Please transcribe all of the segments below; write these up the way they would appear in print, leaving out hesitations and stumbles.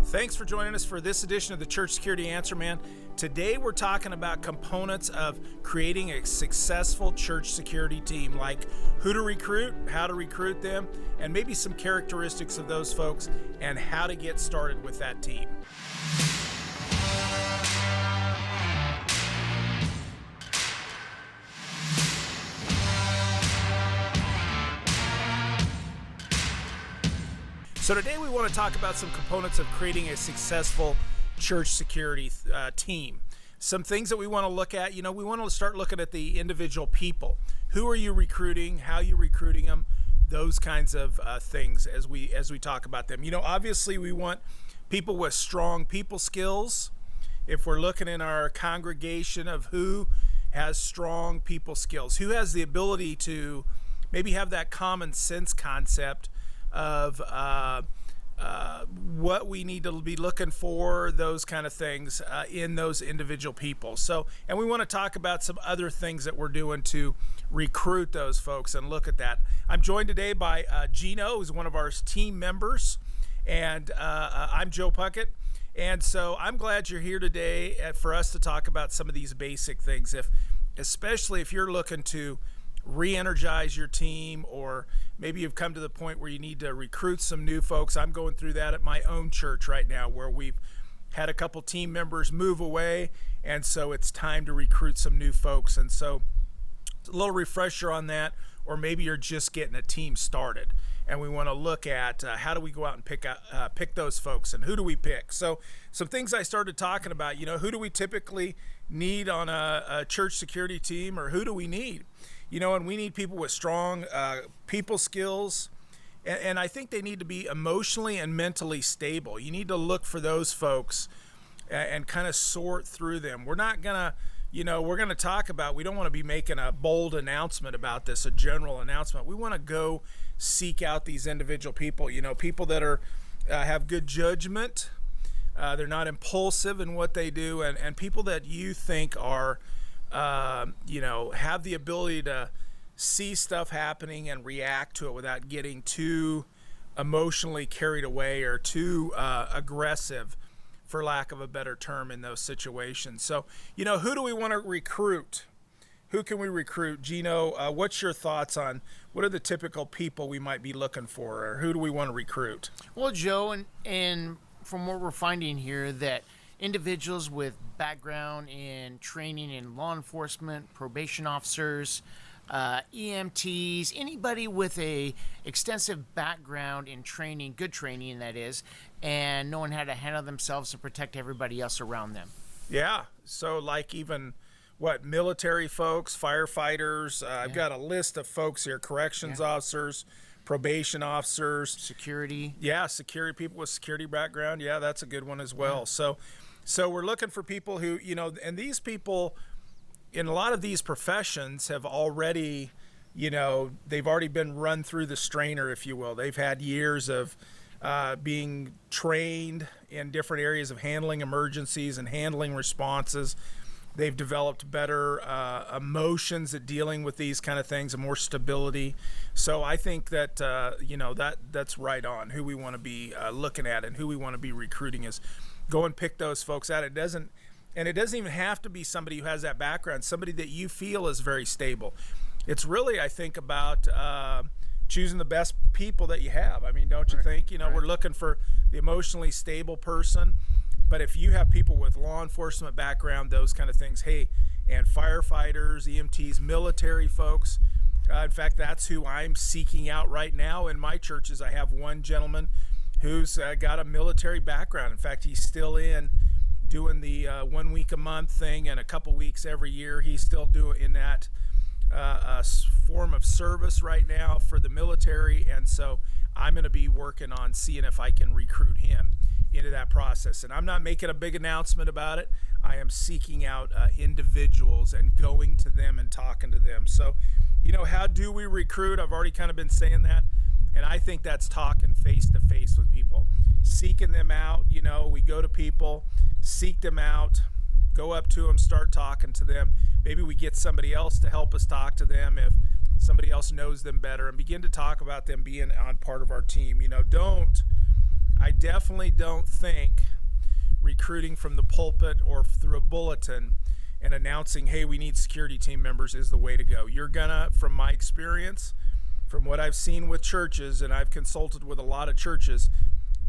Thanks for joining us for this edition of the Church Security Answer Man. Today we're talking about components of creating a successful church security team, like who to recruit, how to recruit them, and maybe some characteristics of those folks and how to get started with that team. So today we want to talk about some components of creating a successful church security team. Some things that we want to look at, we want to start looking at the individual people. Who are you recruiting? How are you recruiting them? Those kinds of things as we talk about them. Obviously we want people with strong people skills. If we're looking in our congregation of who has strong people skills, who has the ability to maybe have that common sense concept of what we need to be looking for, those kind of things in those individual people. And we want to talk about some other things that we're doing to recruit those folks and look at that. I'm joined today by Gino, who's one of our team members, and I'm Joe Puckett. And so I'm glad you're here today for us to talk about some of these basic things, especially if you're looking to re-energize your team, or maybe you've come to the point where you need to recruit some new folks. I'm going through that at my own church right now, where we've had a couple team members move away, and so it's time to recruit some new folks. And so a little refresher on that, or maybe you're just getting a team started and we want to look at how do we go out and pick those folks, and who do we pick. So some things I started talking about, who do we typically need on a church security team, or who do we need? And we need people with strong people skills, and I think they need to be emotionally and mentally stable. You need to look for those folks and kind of sort through them. We're not gonna, we're gonna talk about, we don't want to be making a bold announcement about this, a general announcement. We want to go seek out these individual people, people that are have good judgment, they're not impulsive in what they do, and people that you think are have the ability to see stuff happening and react to it without getting too emotionally carried away or too aggressive, for lack of a better term, in those situations. So, who do we want to recruit? Who can we recruit? Gino, what's your thoughts on what are the typical people we might be looking for, or who do we want to recruit? Well, Joe, and from what we're finding here, that individuals with background in training in law enforcement, probation officers, EMTs, anybody with a extensive background in training, good training that is, and knowing how to handle themselves to protect everybody else around them. Yeah, so like even military folks, firefighters, I've got a list of folks here, corrections officers, probation officers. Security. Yeah, security, people with security background. Yeah, that's a good one as well. Yeah. So we're looking for people who, and these people in a lot of these professions have already, they've already been run through the strainer, if you will. They've had years of being trained in different areas of handling emergencies and handling responses. They've developed better emotions at dealing with these kind of things and more stability. So I think that, that's right on who we want to be looking at and who we want to be recruiting is go and pick those folks out. It doesn't even have to be somebody who has that background, somebody that you feel is very stable. It's really, I think, about choosing the best people that you have. I mean, don't you think? We're looking for the emotionally stable person. But if you have people with law enforcement background, those kind of things, and firefighters, EMTs, military folks, in fact, that's who I'm seeking out right now in my churches. I have one gentleman who's got a military background. In fact, he's still doing the 1 week a month thing and a couple weeks every year. He's still doing that form of service right now for the military. And so I'm going to be working on seeing if I can recruit him into that process. And I'm not making a big announcement about it. I am seeking out individuals and going to them and talking to them. So, how do we recruit? I've already kind of been saying that. And I think that's talking face to face with people, seeking them out. We go to people, seek them out, go up to them, start talking to them. Maybe we get somebody else to help us talk to them if somebody else knows them better, and begin to talk about them being on part of our team. Don't I definitely don't think recruiting from the pulpit or through a bulletin and announcing, hey, we need security team members is the way to go. You're gonna, from my experience, from what I've seen with churches, and I've consulted with a lot of churches,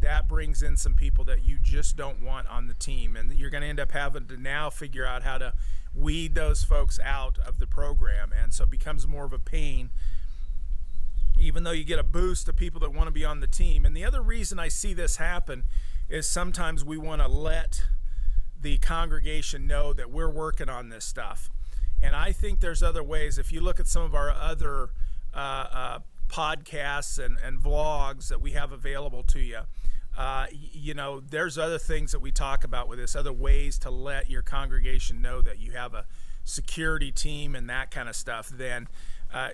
that brings in some people that you just don't want on the team. And you're gonna end up having to now figure out how to weed those folks out of the program. And so it becomes more of a pain, even though you get a boost of people that want to be on the team. And the other reason I see this happen is sometimes we want to let the congregation know that we're working on this stuff. And I think there's other ways. If you look at some of our other podcasts and vlogs that we have available to you, there's other things that we talk about with this, other ways to let your congregation know that you have a security team and that kind of stuff, than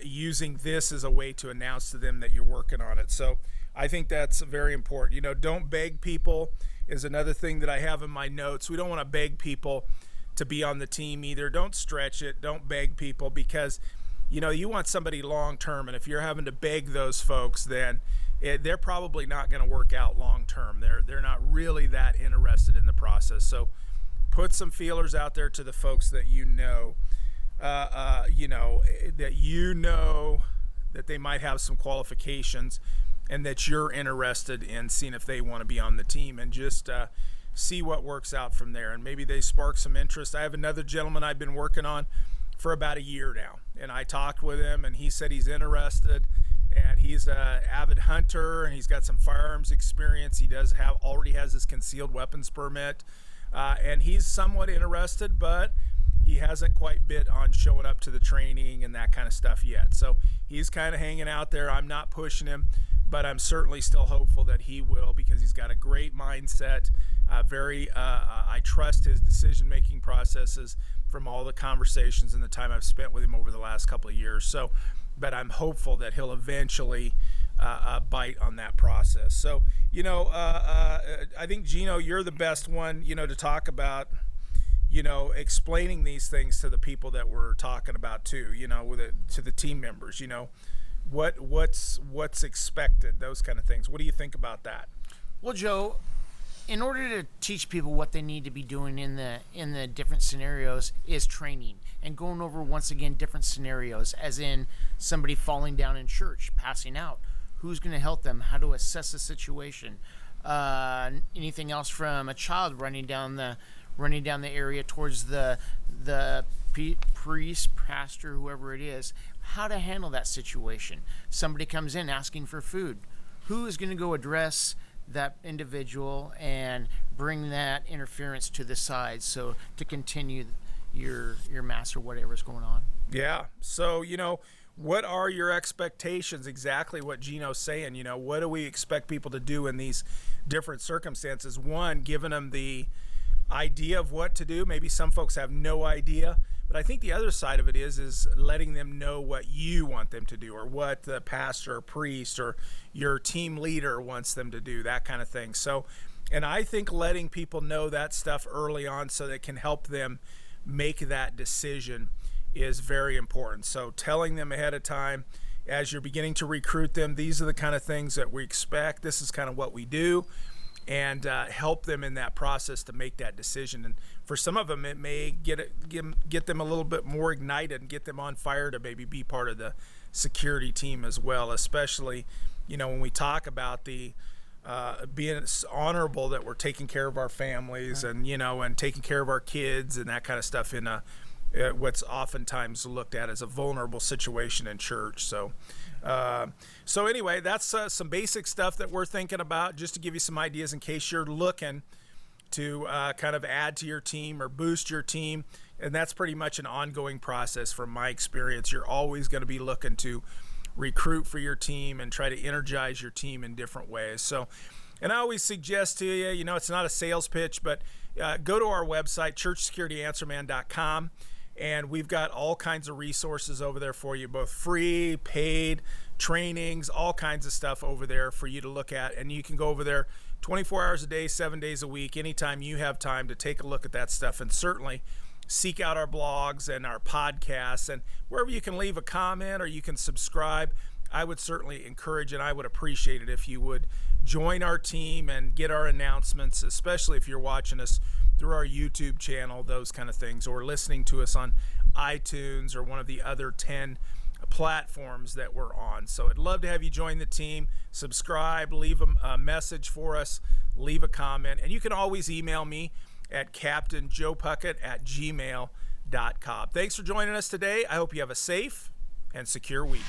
using this as a way to announce to them that you're working on it. So I think that's very important. Don't beg people is another thing that I have in my notes. We don't want to beg people to be on the team either. Don't stretch it. Don't beg people, because you want somebody long term, and if you're having to beg those folks, then they're probably not going to work out long term. They're not really that interested in the process. So put some feelers out there to the folks that that they might have some qualifications, and that you're interested in seeing if they want to be on the team, and just see what works out from there. And maybe they spark some interest. I have another gentleman I've been working on for about a year now, and I talked with him, and he said he's interested, and he's an avid hunter, and he's got some firearms experience. He already has his concealed weapons permit, and he's somewhat interested, but he hasn't quite bid on showing up to the training and that kind of stuff yet. So he's kind of hanging out there. I'm not pushing him, but I'm certainly still hopeful that he will, because he's got a great mindset. I trust his decision-making processes from all the conversations and the time I've spent with him over the last couple of years. So, but I'm hopeful that he'll eventually bite on that process. So, I think, Gino, you're the best one, to talk about, explaining these things to the people that we're talking about too, to the team members, what's expected, those kind of things. What do you think about that? Well, Joe, in order to teach people what they need to be doing in the different scenarios is training, and going over once again different scenarios, as in somebody falling down in church, passing out. Who's going to help them? How to assess the situation? Anything else from a child running down the area towards the priest, pastor, whoever it is, how to handle that situation. Somebody comes in asking for food. Who is going to go address that individual and bring that interference to the side, so to continue your mass or whatever is going on? Yeah. So, what are your expectations? Exactly what Gino's saying. What do we expect people to do in these different circumstances? One, giving them the idea of what to do. Maybe some folks have no idea, but I think the other side of it is letting them know what you want them to do, or what the pastor or priest or your team leader wants them to do, that kind of thing. So, and I think letting people know that stuff early on so that it can help them make that decision is very important. So telling them ahead of time, as you're beginning to recruit them, these are the kind of things that we expect. This is kind of what we do. And help them in that process to make that decision. And for some of them, it may get them a little bit more ignited and get them on fire to maybe be part of the security team as well. Especially, when we talk about the being honorable, that we're taking care of our families, right, and taking care of our kids and that kind of stuff in what's oftentimes looked at as a vulnerable situation in church. So anyway, that's some basic stuff that we're thinking about, just to give you some ideas in case you're looking to kind of add to your team or boost your team. And that's pretty much an ongoing process from my experience. You're always going to be looking to recruit for your team and try to energize your team in different ways. So, and I always suggest to you, it's not a sales pitch, but go to our website, churchsecurityanswerman.com. And we've got all kinds of resources over there for you, both free, paid, trainings, all kinds of stuff over there for you to look at. And you can go over there 24 hours a day, 7 days a week, anytime you have time to take a look at that stuff. And certainly seek out our blogs and our podcasts, and wherever you can leave a comment or you can subscribe. I would certainly encourage, and I would appreciate it if you would join our team and get our announcements, especially if you're watching us through our YouTube channel, those kind of things, or listening to us on iTunes or one of the other 10 platforms that we're on. So I'd love to have you join the team, subscribe, leave a message for us, leave a comment, and you can always email me at captainjoepuckett@gmail.com. Thanks for joining us today. I hope you have a safe and secure week.